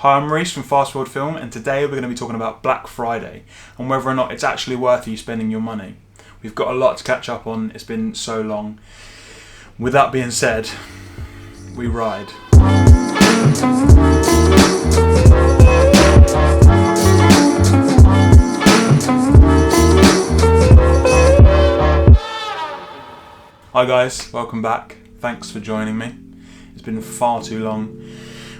Hi, I'm Reese from Fast World Film, and today we're going to be talking about Black Friday and whether or not it's actually worth you spending your money. We've got a lot to catch up on, it's been so long. With that being said, we ride. Hi guys, welcome back. Thanks for joining me. It's been far too long.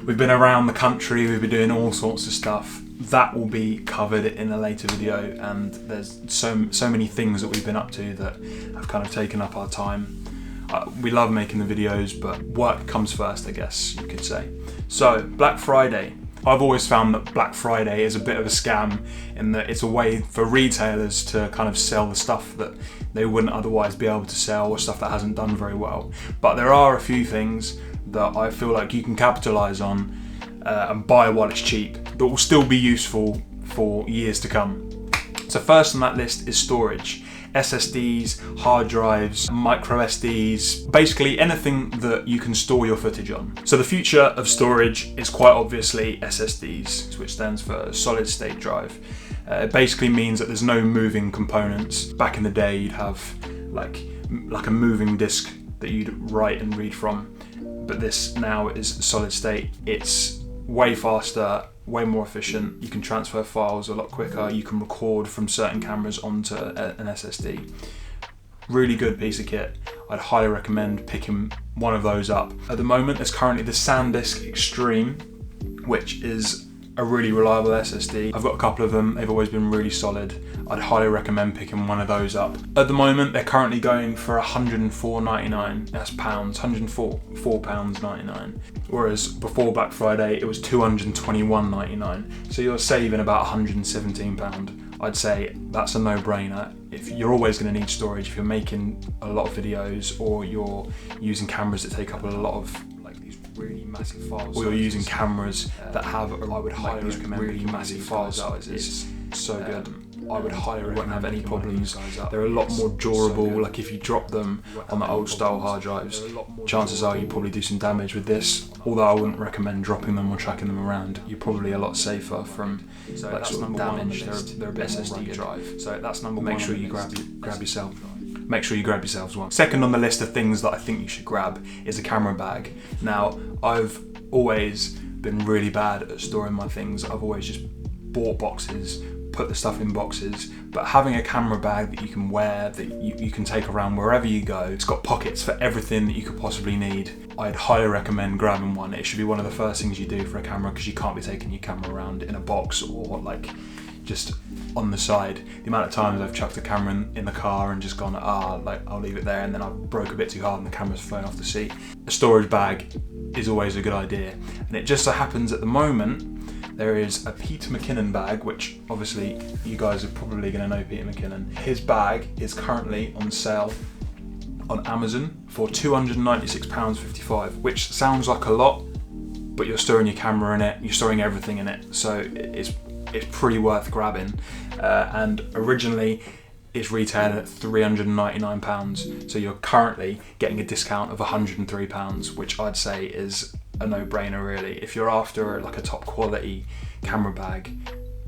We've been around the country, we've been doing all sorts of stuff. That will be covered in a later video, and there's so many things that we've been up to that have kind of taken up our time. We love making the videos, but work comes first, I guess you could say. So, Black Friday. I've always found that Black Friday is a bit of a scam in that it's a way for retailers to kind of sell the stuff that they wouldn't otherwise be able to sell, or stuff that hasn't done very well. But there are a few things that I feel like you can capitalise on and buy while it's cheap that will still be useful for years to come. So first on that list is storage. SSDs, hard drives, micro SDs, basically anything that you can store your footage on. So the future of storage is quite obviously SSDs, which stands for solid state drive. It basically means that there's no moving components. Back in the day you'd have like a moving disk that you'd write and read from, but this now is solid state. It's way faster, way more efficient. You can transfer files a lot quicker. You can record from certain cameras onto an SSD. Really good piece of kit. I'd highly recommend picking one of those up. At the moment, there's currently the SanDisk Extreme, which is a really reliable SSD. I've got a couple of them, they've always been really solid. I'd highly recommend picking one of those up. At the moment, they're currently going for £104.99. That's pounds, £104.99. Whereas before Black Friday, it was £221.99. So you're saving about £117. I'd say that's a no-brainer. If you're always going to need storage, if you're making a lot of videos or you're using cameras that take up a lot of really massive files, or you're using cameras that have, I would highly recommend really massive file sizes. So good. I would highly recommend. Won't have any problems. They're a lot more durable. Like if you drop them on the old style hard drives, chances are you probably do some damage with this. Although I wouldn't recommend dropping them or tracking them around. You're probably a lot safer from like sort of damage. They're a bit SSD drive. So that's number one. Make sure you grab yourself. Make sure you grab yourselves one. Second on the list of things that I think you should grab is a camera bag. Now, I've always been really bad at storing my things. I've always just bought boxes, put the stuff in boxes, but having a camera bag that you can wear, that you can take around wherever you go, it's got pockets for everything that you could possibly need. I'd highly recommend grabbing one. It should be one of the first things you do for a camera, because you can't be taking your camera around in a box or like just on the side. The amount of times I've chucked a camera in the car and just gone, I'll leave it there, and then I broke a bit too hard and the camera's flown off the seat. A storage bag is always a good idea. And it just so happens at the moment, there is a Peter McKinnon bag, which obviously you guys are probably going to know Peter McKinnon. His bag is currently on sale on Amazon for £296.55, which sounds like a lot, but you're storing your camera in it, you're storing everything in it, so it's pretty worth grabbing. And originally it's retailing at £399, so you're currently getting a discount of £103, which I'd say is a no-brainer really. If you're after like a top quality camera bag,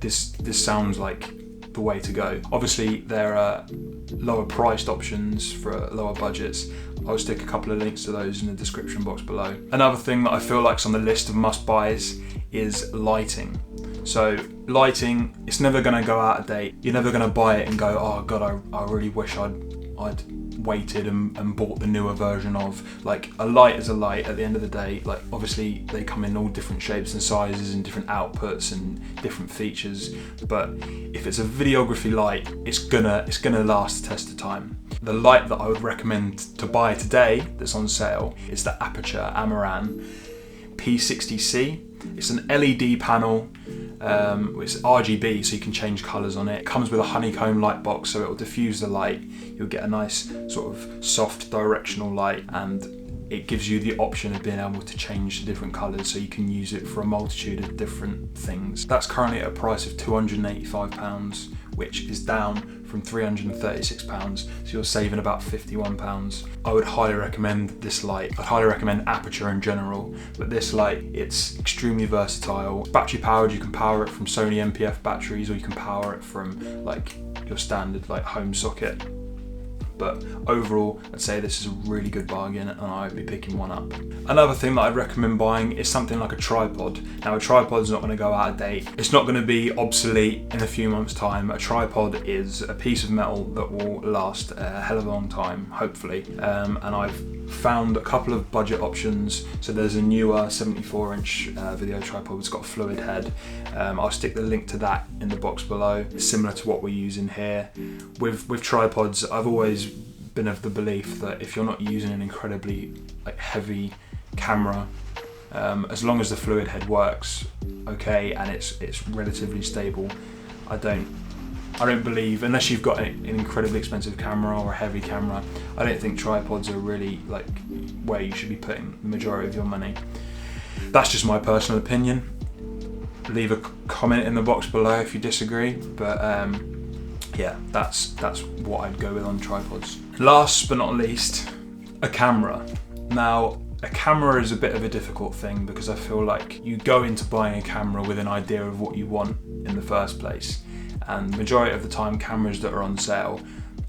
this sounds like the way to go. Obviously there are lower priced options for lower budgets. I'll stick a couple of links to those in the description box below. Another thing that I feel like is on the list of must-buys is lighting. So lighting, it's never going to go out of date. You're never going to buy it and go, oh god, I really wish I'd waited and bought the newer version of. Like, a light is a light at the end of the day. Like, obviously they come in all different shapes and sizes and different outputs and different features, but if it's a videography light, it's gonna last the test of time. The light that I would recommend to buy today that's on sale is the Aputure Amaran P60C. It's an LED panel. It's RGB, so you can change colours on it. It comes with a honeycomb light box, so it will diffuse the light. You'll get a nice sort of soft directional light, and it gives you the option of being able to change the different colours, so you can use it for a multitude of different things. That's currently at a price of £285, which is down from £336, so you're saving about £51. I would highly recommend this light. I'd highly recommend Aputure in general, but this light, it's extremely versatile. It's battery powered. You can power it from Sony MPF batteries, or you can power it from like your standard like home socket. But overall, I'd say this is a really good bargain, and I'd be picking one up. Another thing that I'd recommend buying is something like a tripod. Now, a tripod is not going to go out of date. It's not going to be obsolete in a few months' time. A tripod is a piece of metal that will last a hell of a long time, hopefully. And I've found a couple of budget options. So there's a newer 74-inch video tripod. It's got a fluid head. I'll stick the link to that in the box below. It's similar to what we're using here. With tripods, I've always been of the belief that if you're not using an incredibly heavy camera, as long as the fluid head works okay and it's relatively stable, I don't believe, unless you've got an incredibly expensive camera or a heavy camera, I don't think tripods are really where you should be putting the majority of your money. That's just my personal opinion. Leave a comment in the box below if you disagree, but yeah, that's what I'd go with on tripods. Last but not least, a camera. Now, a camera is a bit of a difficult thing because I feel like you go into buying a camera with an idea of what you want in the first place. And the majority of the time, cameras that are on sale,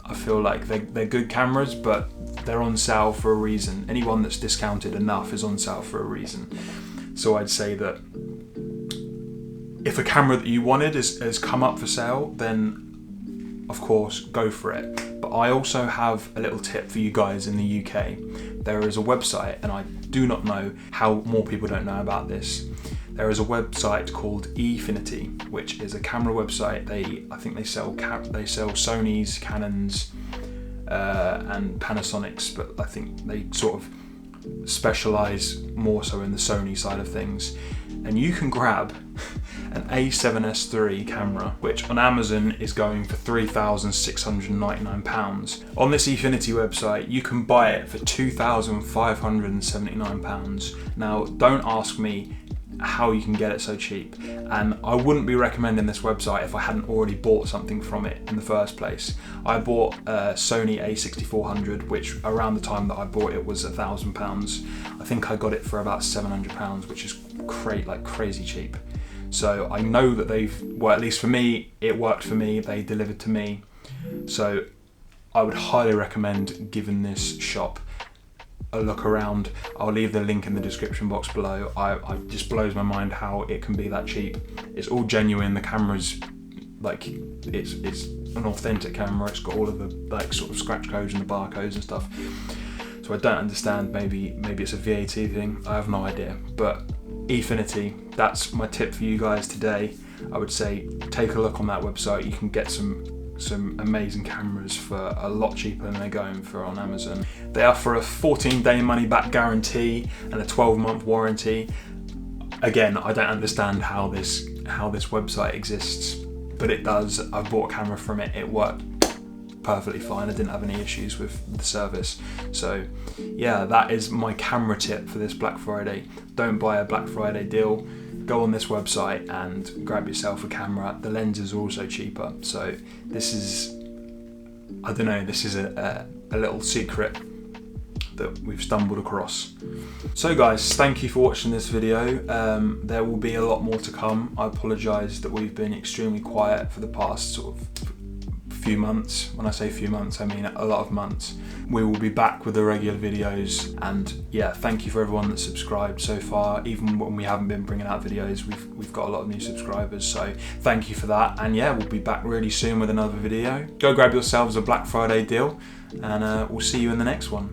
I feel like they're good cameras, but they're on sale for a reason. Anyone that's discounted enough is on sale for a reason. So I'd say that if a camera that you wanted has come up for sale, then of course go for it. But I also have a little tip for you guys in the UK. There is a website, and I do not know how more people don't know about this. There is a website called eFinity, which is a camera website. I think they sell Sonys, Canons, and Panasonics, but I think they sort of specialize more so in the Sony side of things. And you can grab an A7S III camera, which on Amazon is going for £3,699. On this eFinity website, you can buy it for £2,579. Now, don't ask me how you can get it so cheap, and I wouldn't be recommending this website if I hadn't already bought something from it in the first place. I bought a Sony a6400, which around the time that I bought it was £1,000. I think I got it for about £700, which is crazy cheap. So I know that well, at least for me, it worked for me. They delivered to me. So I would highly recommend giving this shop a look around. I'll leave the link in the description box below. It just blows my mind how it can be that cheap. It's all genuine. The camera's it's an authentic camera. It's got all of the sort of scratch codes and the barcodes and stuff. So I don't understand. Maybe it's a VAT thing. I have no idea. But eFinity, that's my tip for you guys today. I would say take a look on that website. You can get some amazing cameras for a lot cheaper than they're going for on Amazon. They offer a 14-day money-back guarantee and a 12-month warranty. Again, I don't understand how this website exists, but it does. I bought a camera from it. It worked perfectly fine. I didn't have any issues with the service. So yeah, that is my camera tip for this Black Friday. Don't buy a Black Friday deal. Go on this website and grab yourself a camera. The lenses are also cheaper. So this is, I don't know, this is a little secret that we've stumbled across. So guys, thank you for watching this video. There will be a lot more to come. I apologise that we've been extremely quiet for the past sort of few months. When I say few months, I mean a lot of months. We will be back with the regular videos, and yeah, thank you for everyone that's subscribed so far. Even when we haven't been bringing out videos, we've got a lot of new subscribers, so thank you for that. And yeah, we'll be back really soon with another video. Go grab yourselves a Black Friday deal, and we'll see you in the next one.